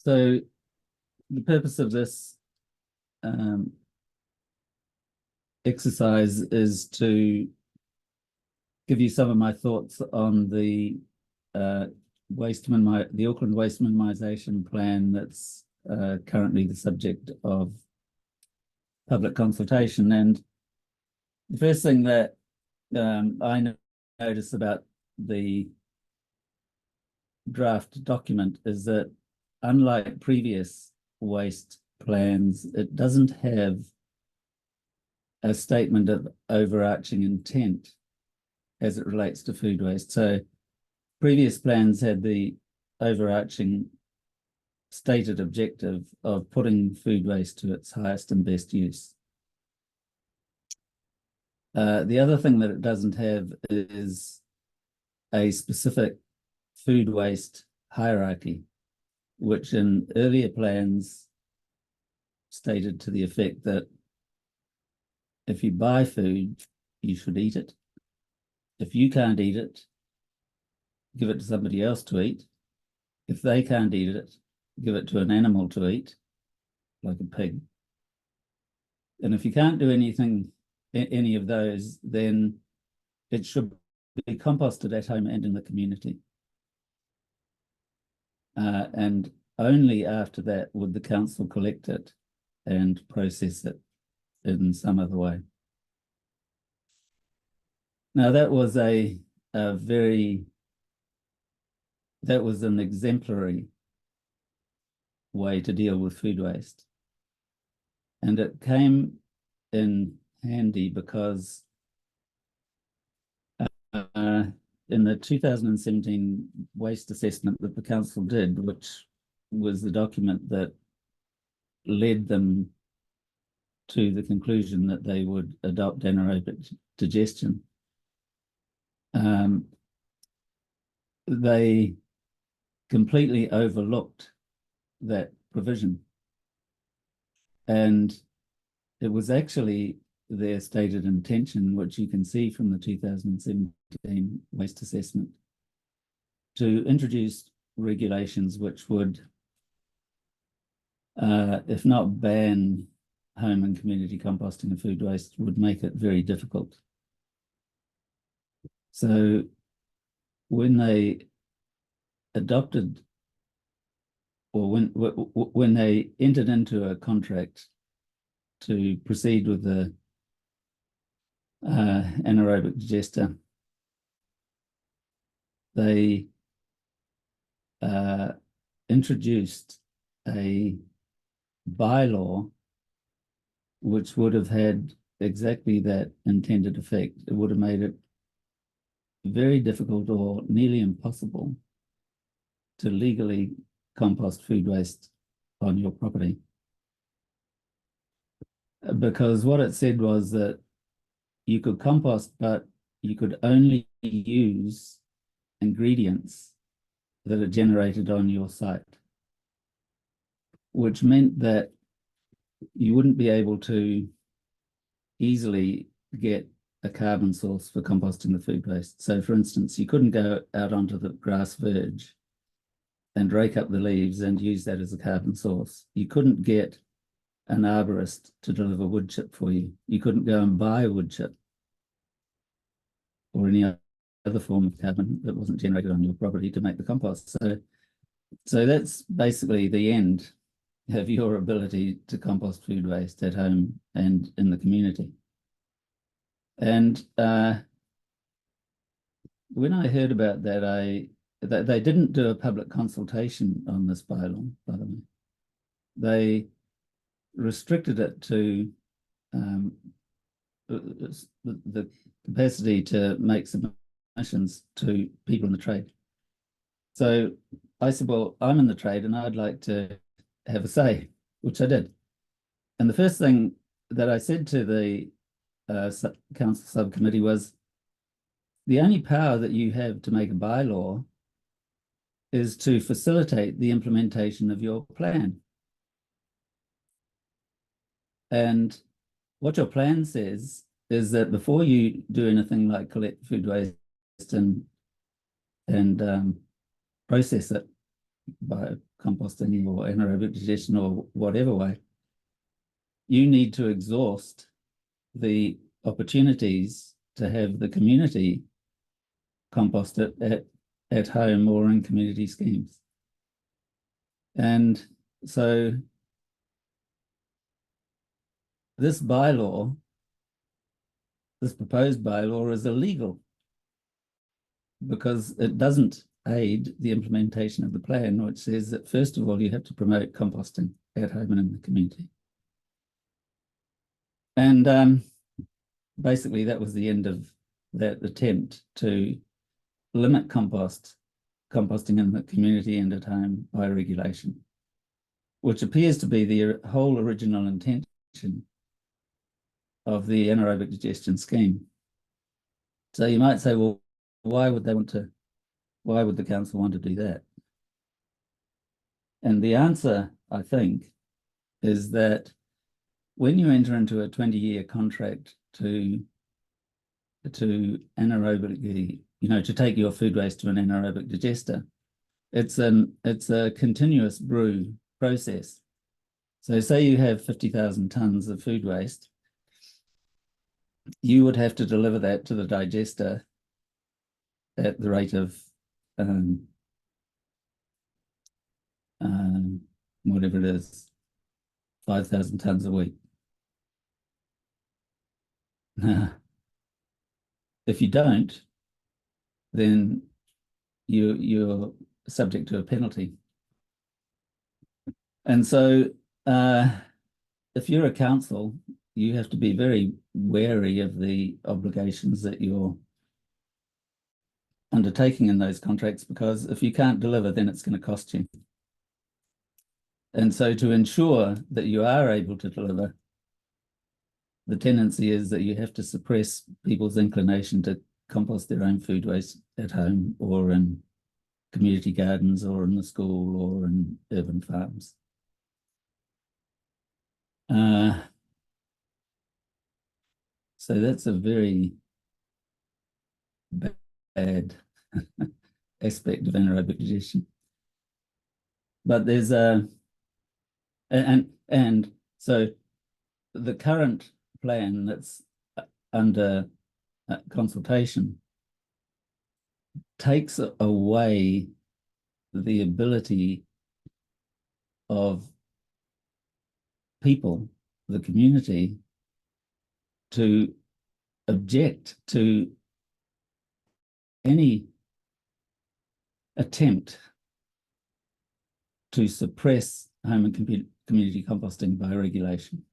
So the purpose of this exercise is to give you some of my thoughts on the Auckland waste minimisation plan that's currently the subject of public consultation. And the first thing that I notice about the draft document is that, unlike previous waste plans, it doesn't have a statement of overarching intent as it relates to food waste. So previous plans had the overarching stated objective of putting food waste to its highest and best use. The other thing that it doesn't have is a specific food waste hierarchy, which in earlier plans stated to the effect that if you buy food, you should eat it. If you can't eat it, give it to somebody else to eat. If they can't eat it, give it to an animal to eat, like a pig. And if you can't do any of those, then it should be composted at home and in the community. And only after that would the council collect it and process it in some other way. Now, that was an exemplary way to deal with food waste. And it came in handy because in the 2017 waste assessment that the council did, which was the document that led them to the conclusion that they would adopt anaerobic digestion, they completely overlooked that provision. And it was actually their stated intention, which you can see from the 2017 waste assessment, to introduce regulations which would, if not ban home and community composting of food waste, would make it very difficult. So when they adopted, or when they entered into a contract to proceed with the anaerobic digester, they introduced a bylaw which would have had exactly that intended effect. It would have made it very difficult or nearly impossible to legally compost food waste on your property. Because what it said was that you could compost, but you could only use ingredients that are generated on your site, which meant that you wouldn't be able to easily get a carbon source for composting the food waste. So, for instance, you couldn't go out onto the grass verge and rake up the leaves and use that as a carbon source. You couldn't get an arborist to deliver wood chip for you. You couldn't go and buy wood chip or any other form of carbon that wasn't generated on your property to make the compost. So that's basically the end of your ability to compost food waste at home and in the community. And when I heard about that, they didn't do a public consultation on this bylaw, by the way. They restricted it to the capacity to make submissions to people in the trade. So I said, well, I'm in the trade and I'd like to have a say, which I did. And the first thing that I said to the council subcommittee was, the only power that you have to make a bylaw is to facilitate the implementation of your plan. And what your plan says is that before you do anything like collect food waste and process it by composting or anaerobic digestion or whatever way, you need to exhaust the opportunities to have the community compost it at home or in community schemes. And so this bylaw, this proposed bylaw, is illegal because it doesn't aid the implementation of the plan, which says that first of all, you have to promote composting at home and in the community. And basically that was the end of that attempt to limit composting in the community and at home by regulation, which appears to be the whole original intention of the anaerobic digestion scheme. So you might say, well, why would the council want to do that? And the answer, I think, is that when you enter into a 20-year contract to anaerobically, to take your food waste to an anaerobic digester, it's a continuous brew process. So say you have 50,000 tons of food waste, you would have to deliver that to the digester at the rate of whatever it is, 5,000 tons a week. If you don't, then you're subject to a penalty. And so if you're a council, you have to be very wary of the obligations that you're undertaking in those contracts, because if you can't deliver, then it's going to cost you. And so to ensure that you are able to deliver, the tendency is that you have to suppress people's inclination to compost their own food waste at home or in community gardens or in the school or in urban farms. So that's a very bad aspect of anaerobic digestion. But there's and so the current plan that's under consultation takes away the ability of people, the community, to object to any attempt to suppress home and community composting by regulation.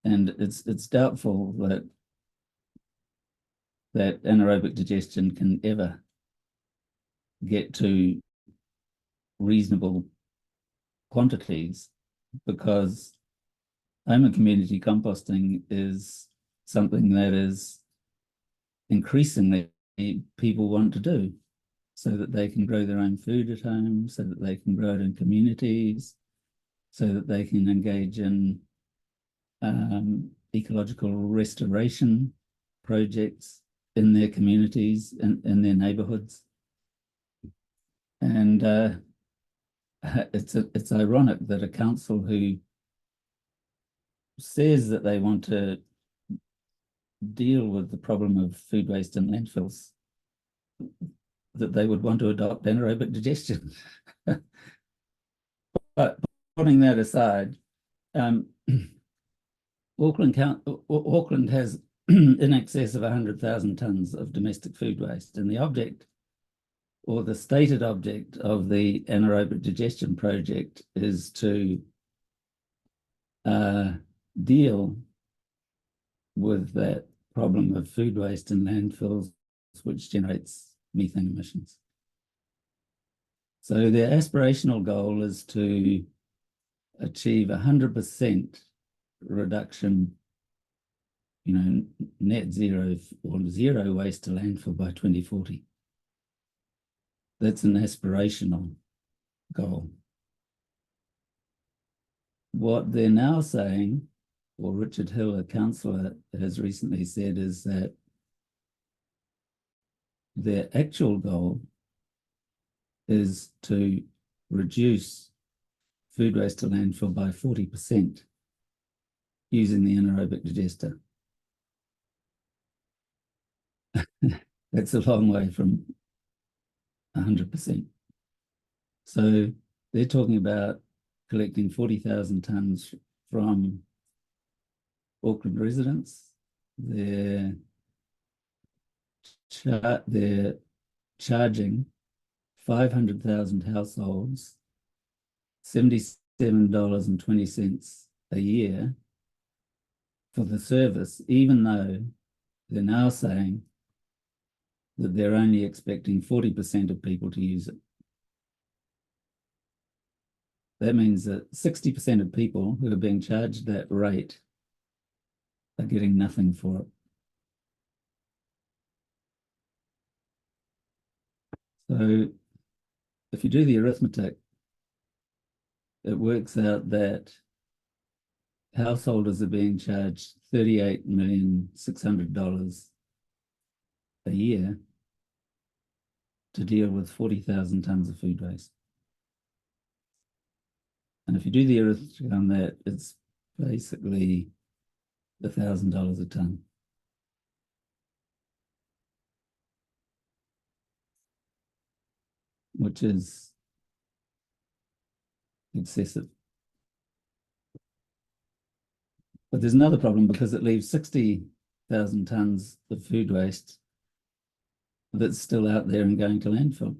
And it's doubtful that anaerobic digestion can ever get to reasonable quantities, because home and community composting is something that is increasingly people want to do, so that they can grow their own food at home, so that they can grow it in communities, so that they can engage in ecological restoration projects in their communities and in their neighborhoods. And it's ironic that a council who says that they want to deal with the problem of food waste in landfills, that they would want to adopt anaerobic digestion. But putting that aside, Auckland has in excess of 100,000 tonnes of domestic food waste, and the object, or the stated object, of the anaerobic digestion project is to deal with that problem of food waste in landfills, which generates methane emissions. So their aspirational goal is to achieve 100% reduction, net zero or zero waste to landfill by 2040. That's an aspirational goal. What they're now saying, or Richard Hill, a councillor, has recently said, is that their actual goal is to reduce food waste to landfill by 40% using the anaerobic digester. That's a long way from 100%. So they're talking about collecting 40,000 tonnes from Auckland residents. They're charging 500,000 households $77.20 a year for the service, even though they're now saying that they're only expecting 40% of people to use it. That means that 60% of people who are being charged that rate are getting nothing for it. So if you do the arithmetic, it works out that householders are being charged $38,600,000 a year to deal with 40,000 tonnes of food waste. And if you do the arithmetic on that, it's basically $1,000 a tonne. Which is excessive. But there's another problem, because it leaves 60,000 tonnes of food waste that's still out there and going to landfill.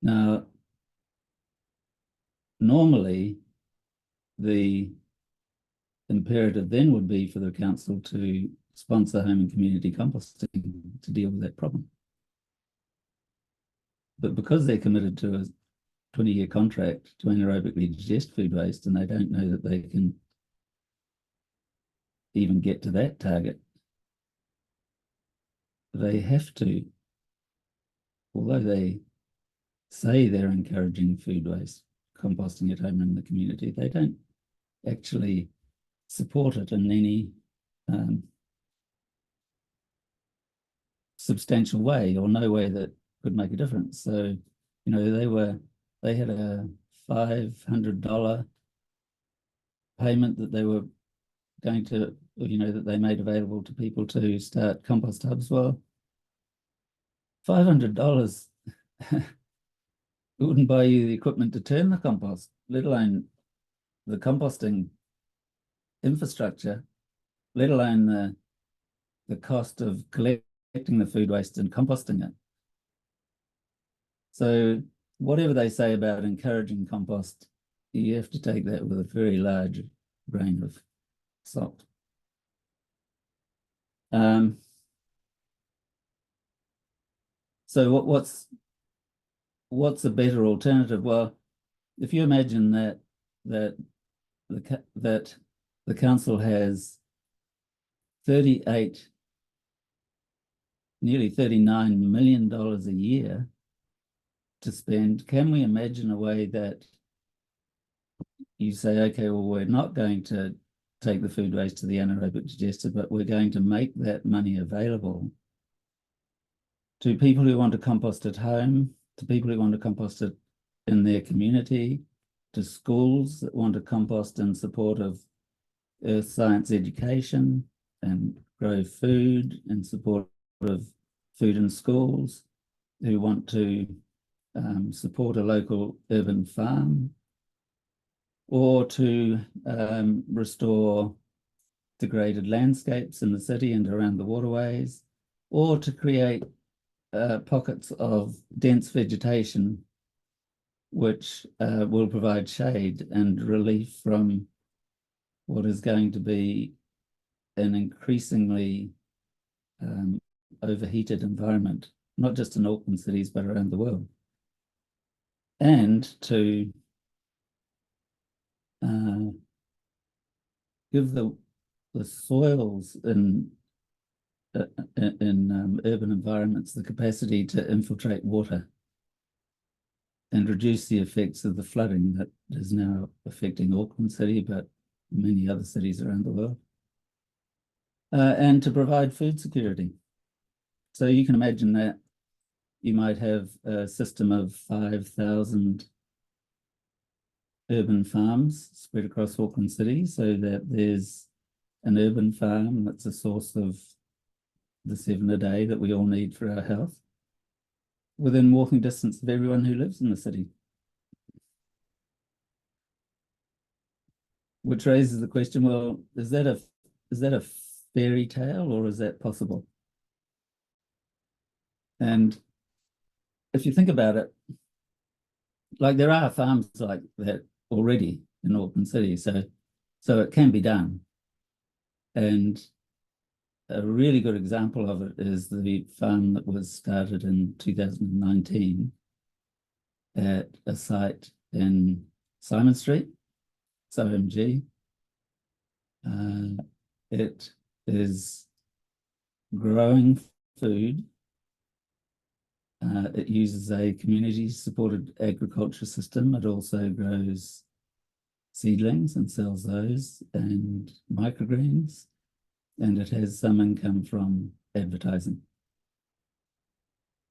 Now, normally, the imperative then would be for the council to sponsor home and community composting to deal with that problem. But because they're committed to a 20-year contract to anaerobically digest food waste, and they don't know that they can even get to that target, they have to, although they say they're encouraging food waste composting at home in the community, they don't actually support it in any substantial way, or no way that could make a difference. So, you know, they had a $500 payment that they were going to, you know, that they made available to people to start compost hubs. Well, $500 wouldn't buy you the equipment to turn the compost, let alone the composting infrastructure, let alone the cost of collecting the food waste and composting it. So whatever they say about encouraging compost, you have to take that with a very large grain of salt. So what's a better alternative? Well, if you imagine that the council has nearly $39 million a year to spend, can we imagine a way that you say, okay, well, we're not going to take the food waste to the anaerobic digester, but we're going to make that money available to people who want to compost at home, to people who want to compost it in their community, to schools that want to compost in support of earth science education and grow food in support of food in schools, who want to support a local urban farm, or to restore degraded landscapes in the city and around the waterways, or to create pockets of dense vegetation which will provide shade and relief from what is going to be an increasingly overheated environment, not just in Auckland cities, but around the world. And to give the soils in urban environments the capacity to infiltrate water and reduce the effects of the flooding that is now affecting Auckland City, but many other cities around the world, and to provide food security. So you can imagine that you might have a system of 5,000 urban farms spread across Auckland City, so that there's an urban farm that's a source of the 7 a day that we all need for our health, within walking distance of everyone who lives in the city. Which raises the question, well, is that a fairy tale, or is that possible? And if you think about it, like there are farms like that already in Auckland City, so it can be done. And a really good example of it is the farm that was started in 2019 at a site in Simon Street, it's OMG. It is growing food. It uses a community-supported agriculture system. It also grows seedlings and sells those, and microgreens, and it has some income from advertising.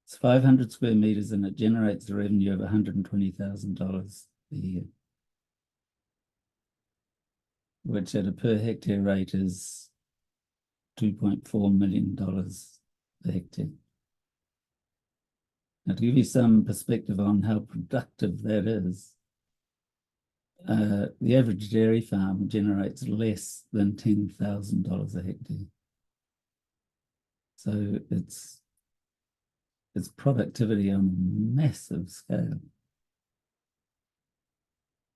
It's 500 square meters and it generates a revenue of $120,000 a year, which at a per hectare rate is $2.4 million a hectare. Now, to give you some perspective on how productive that is, the average dairy farm generates less than $10,000 a hectare. So it's productivity on a massive scale.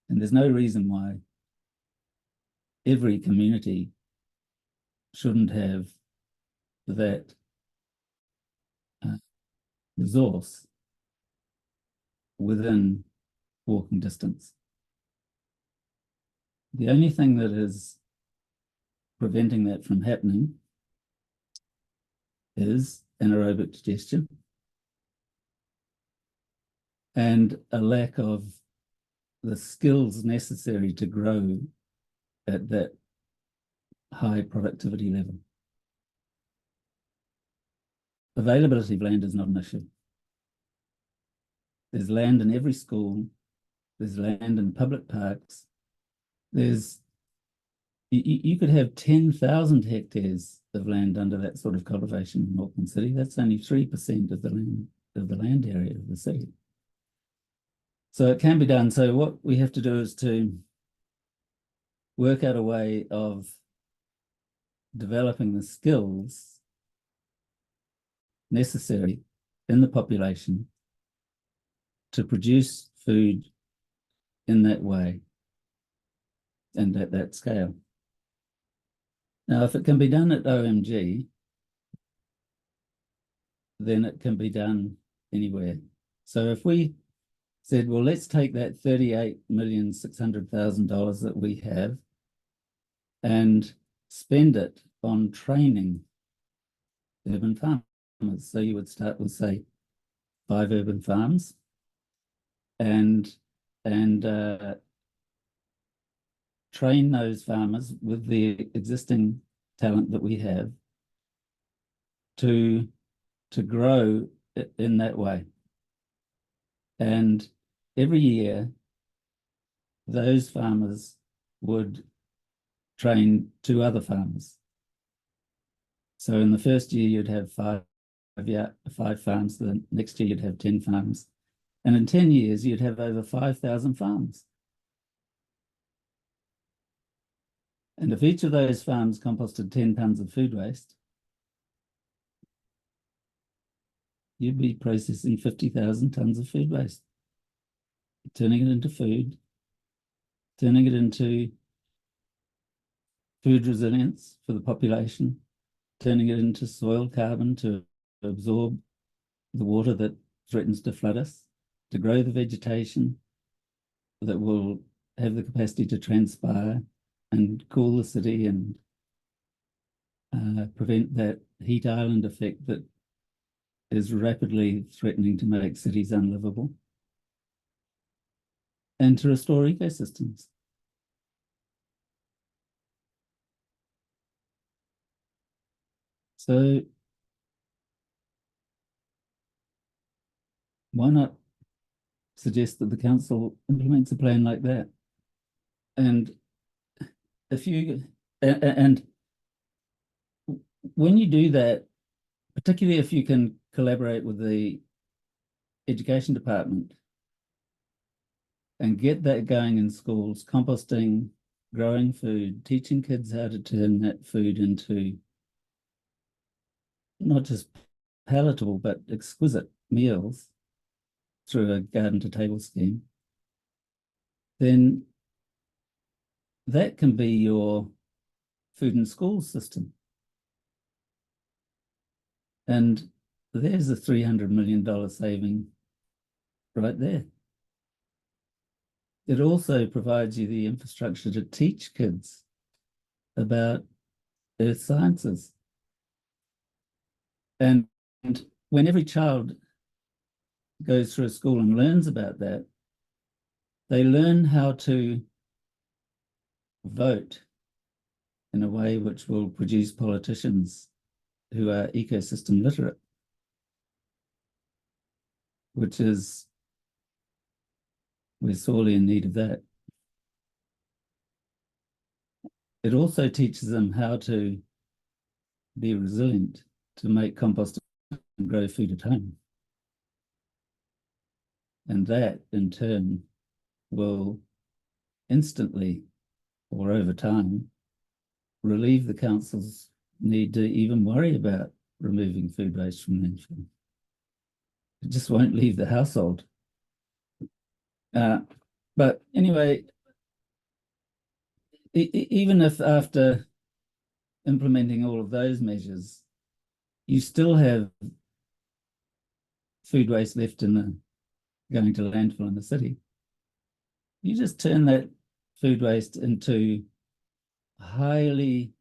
And there's no reason why every community shouldn't have that resource within walking distance. The only thing that is preventing that from happening is anaerobic digestion and a lack of the skills necessary to grow at that high productivity level. Availability of land is not an issue. There's land in every school. There's land in public parks. You could have 10,000 hectares of land under that sort of cultivation in Auckland City. That's only 3% of the land area of the city. So it can be done. So what we have to do is to work out a way of developing the skills necessary in the population to produce food in that way and at that scale. Now, if it can be done at OMG, then it can be done anywhere. So if we said, well, let's take that $38,600,000 that we have and spend it on training urban farmers. So you would start with, say, 5 urban farms and train those farmers with the existing talent that we have to grow in that way. And every year, those farmers would train 2 other farmers. So in the first year, you'd have 5 farms. The next year, you'd have 10 farms. And in 10 years, you'd have over 5,000 farms. And if each of those farms composted 10 tons of food waste, you'd be processing 50,000 tons of food waste, turning it into food, turning it into food resilience for the population, turning it into soil carbon to absorb the water that threatens to flood us, to grow the vegetation that will have the capacity to transpire and cool the city and prevent that heat island effect that is rapidly threatening to make cities unlivable, and to restore ecosystems. So why not suggest that the council implements a plan like that? And if you, and when you do that, particularly if you can collaborate with the education department and get that going in schools, composting, growing food, teaching kids how to turn that food into not just palatable, but exquisite meals through a garden to table scheme, then that can be your food and schools system. And there's a $300 million saving right there. It also provides you the infrastructure to teach kids about earth sciences. And when every child goes through a school and learns about that, they learn how to vote in a way which will produce politicians who are ecosystem literate, which is, we're sorely in need of that. It also teaches them how to be resilient, to make compost and grow food at home. And that in turn will instantly or over time relieve the council's need to even worry about removing food waste from landfill. It just won't leave the household. But anyway, even if after implementing all of those measures, you still have food waste left in the going to landfill in the city, you just turn that food waste into highly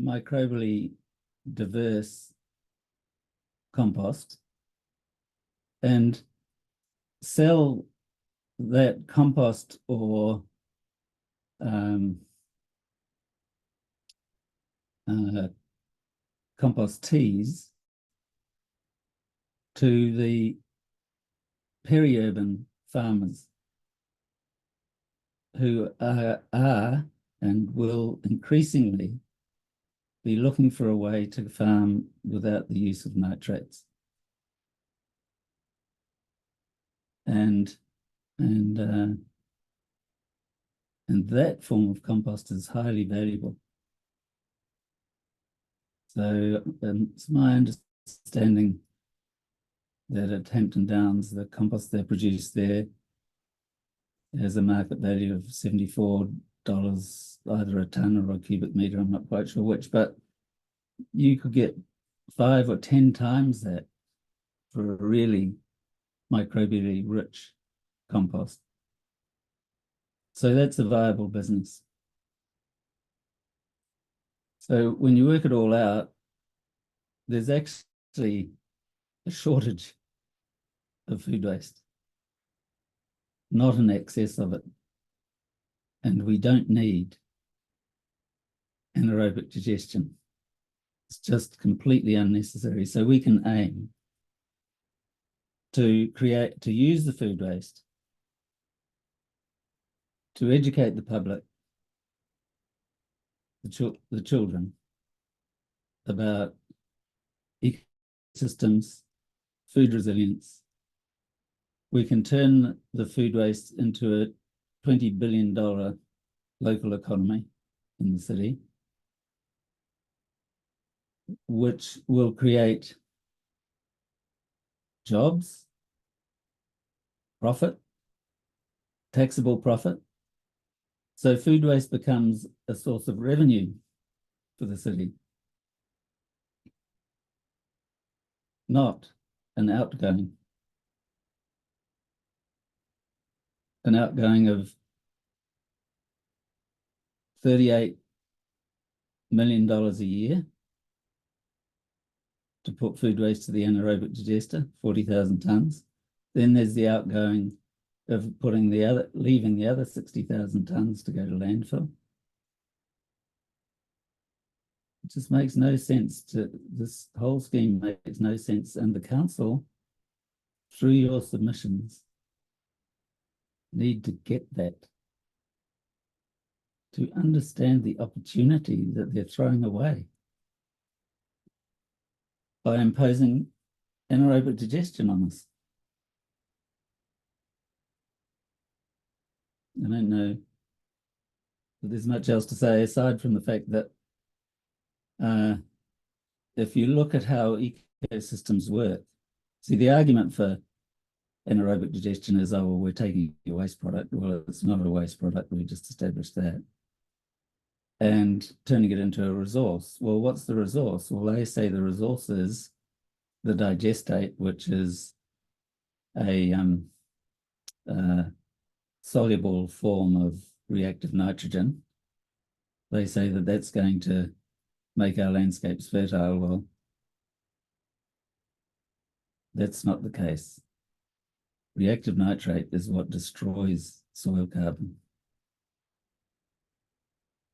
microbially diverse compost and sell that compost or compost teas to the peri-urban farmers who are and will increasingly be looking for a way to farm without the use of nitrates. And that form of compost is highly valuable. So it's my understanding that at Hampton Downs, the compost they produce there has a market value of $74 either a ton or a cubic meter, I'm not quite sure which, but you could get 5 or 10 times that for a really microbially rich compost. So that's a viable business. So when you work it all out, there's actually a shortage of food waste, not an excess of it. And we don't need anaerobic digestion. It's just completely unnecessary. So we can aim to use the food waste to educate the public, the children, about ecosystems, food resilience. We can turn the food waste into a $20 billion local economy in the city, which will create jobs, profit, taxable profit. So food waste becomes a source of revenue for the city, not an outgoing. An outgoing of $38 million a year to put food waste to the anaerobic digester, 40,000 tonnes. Then there's the outgoing of leaving the other 60,000 tonnes to go to landfill. It just makes no sense. This whole scheme makes no sense, and the council through your submissions, need to get that, to understand the opportunity that they're throwing away by imposing anaerobic digestion on us. I don't know if there's much else to say aside from the fact that if you look at how ecosystems work, see, the argument for anaerobic digestion is, oh, well, we're taking a waste product. Well, it's not a waste product. We just established that. And turning it into a resource. Well, what's the resource? Well, they say the resource is the digestate, which is a soluble form of reactive nitrogen. They say that that's going to make our landscapes fertile. Well, that's not the case. Reactive nitrate is what destroys soil carbon.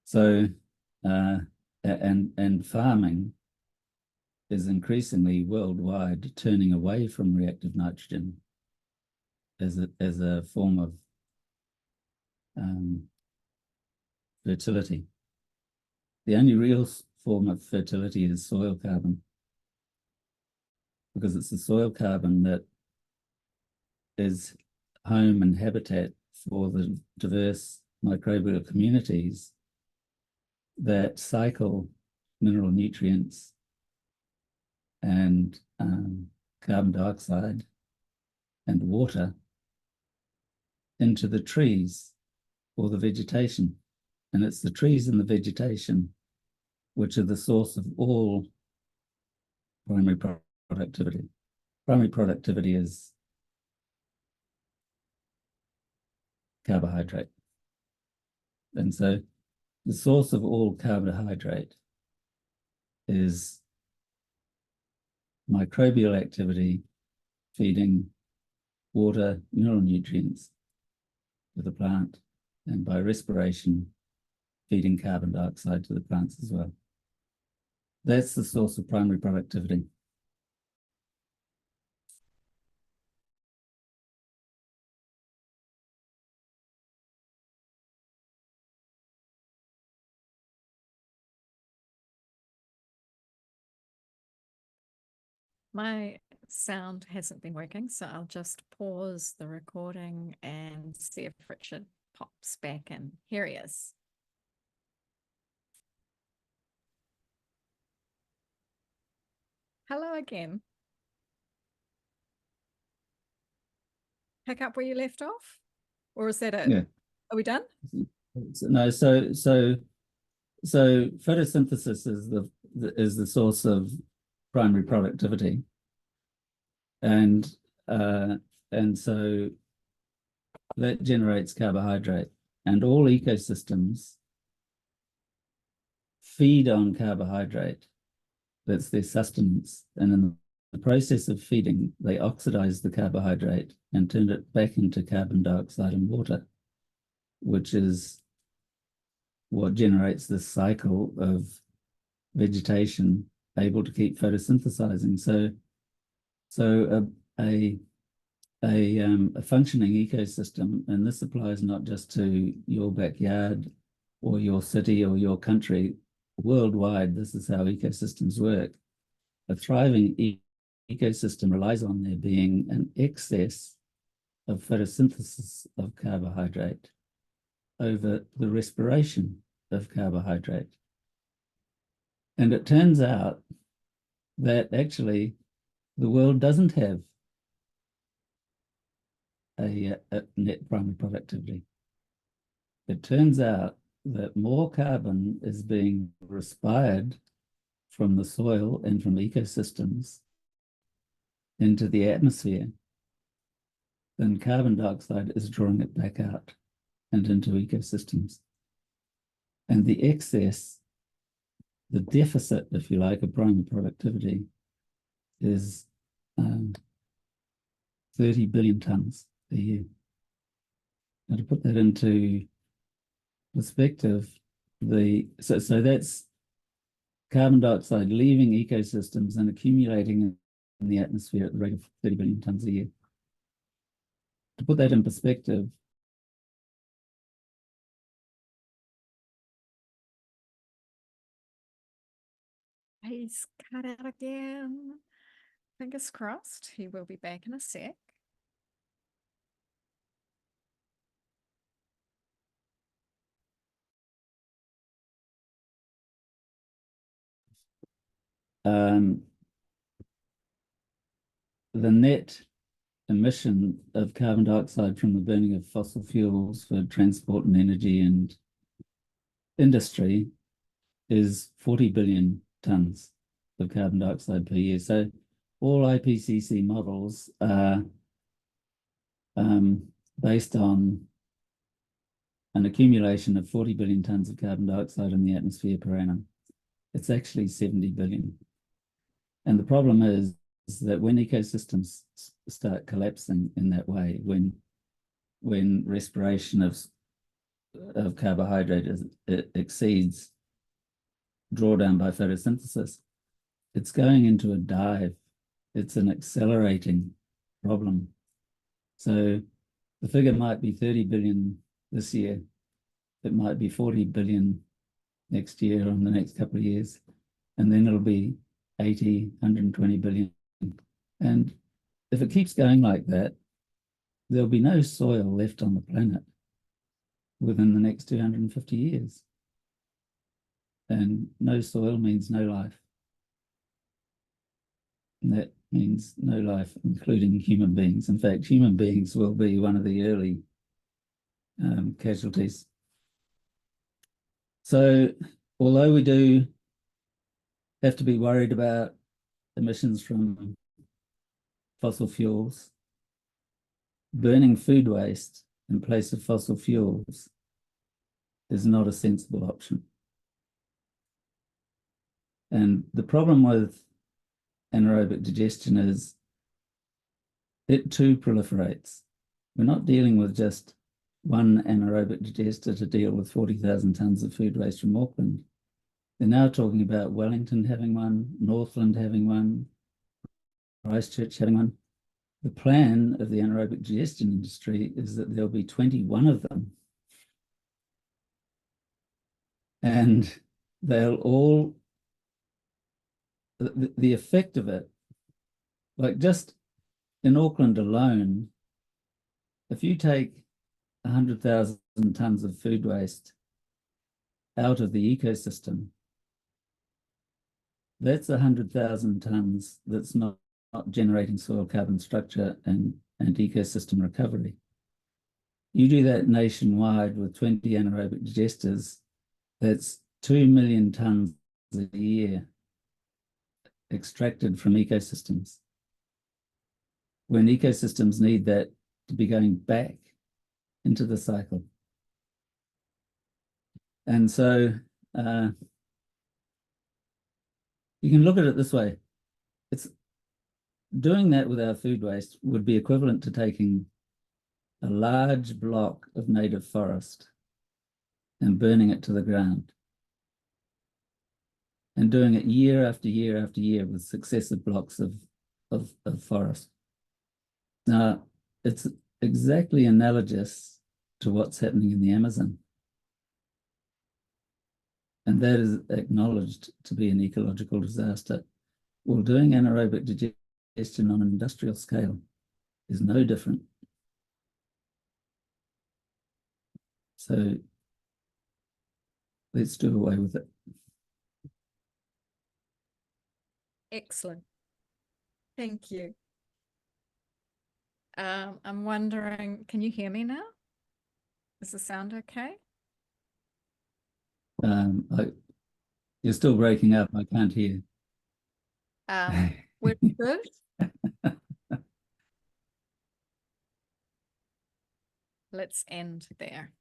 So, and farming is increasingly worldwide turning away from reactive nitrogen as a form of fertility. The only real form of fertility is soil carbon, because it's the soil carbon that is home and habitat for the diverse microbial communities that cycle mineral nutrients and carbon dioxide and water into the trees or the vegetation. And it's the trees and the vegetation which are the source of all primary productivity. Primary productivity is carbohydrate. And so the source of all carbohydrate is microbial activity feeding water, mineral nutrients to the plant, and by respiration, feeding carbon dioxide to the plants as well. That's the source of primary productivity. My sound hasn't been working, so I'll just pause the recording and see if Richard pops back in. Here he is. Hello again. Pick up where you left off? Or is that it? Yeah. Are we done? No, so photosynthesis is the source of primary productivity, and so that generates carbohydrate, and all ecosystems feed on carbohydrate. That's their sustenance, and in the process of feeding, they oxidize the carbohydrate and turn it back into carbon dioxide and water, which is what generates this cycle of vegetation able to keep photosynthesizing. So a functioning ecosystem, and this applies not just to your backyard or your city or your country, worldwide, this is how ecosystems work. A thriving ecosystem relies on there being an excess of photosynthesis of carbohydrate over the respiration of carbohydrate. And it turns out that actually the world doesn't have a net primary productivity. It turns out that more carbon is being respired from the soil and from ecosystems into the atmosphere than carbon dioxide is drawing it back out and into ecosystems. And the excess, the deficit, if you like, of primary productivity is 30 billion tonnes a year. Now, to put that into perspective, so that's carbon dioxide leaving ecosystems and accumulating in the atmosphere at the rate of 30 billion tonnes a year. to put that in perspective, He's cut out again. Fingers crossed. He will be back in a sec. the net emission of carbon dioxide from the burning of fossil fuels for transport and energy and industry is 40 billion tons of carbon dioxide per year. So all IPCC models are based on an accumulation of 40 billion tons of carbon dioxide in the atmosphere per annum. It's actually 70 billion. And the problem is that when ecosystems start collapsing in that way, when respiration of carbohydrate exceeds drawdown by photosynthesis, it's going into a dive. It's an accelerating problem. So the figure might be 30 billion this year. It might be 40 billion next year or in the next couple of years. And then it'll be 80, 120 billion. And if it keeps going like that, there'll be no soil left on the planet within the next 250 years. And no soil means no life. And that means no life, including human beings. In fact, human beings will be one of the early casualties. So although we do have to be worried about emissions from fossil fuels, burning food waste in place of fossil fuels is not a sensible option. And the problem with anaerobic digestion is it too proliferates. We're not dealing with just one anaerobic digester to deal with 40,000 tonnes of food waste from Auckland. They're now talking about Wellington having one, Northland having one, Christchurch having one. The plan of the anaerobic digestion industry is that there'll be 21 of them. And they'll all, the effect of it, like just in Auckland alone, if you take 100,000 tonnes of food waste out of the ecosystem, that's 100,000 tonnes that's not generating soil carbon structure and ecosystem recovery. You do that nationwide with 20 anaerobic digesters, that's 2 million tonnes a year extracted from ecosystems, when ecosystems need that to be going back into the cycle. And so you can look at it this way. It's doing that with our food waste would be equivalent to taking a large block of native forest and burning it to the ground, and doing it year after year after year with successive blocks of forest. Now, it's exactly analogous to what's happening in the Amazon. And that is acknowledged to be an ecological disaster. Well, doing anaerobic digestion on an industrial scale is no different. So let's do away with it. Excellent. Thank you. I'm wondering, can you hear me now? Is the sound okay? You're still breaking up. I can't hear. We're good. Let's end there.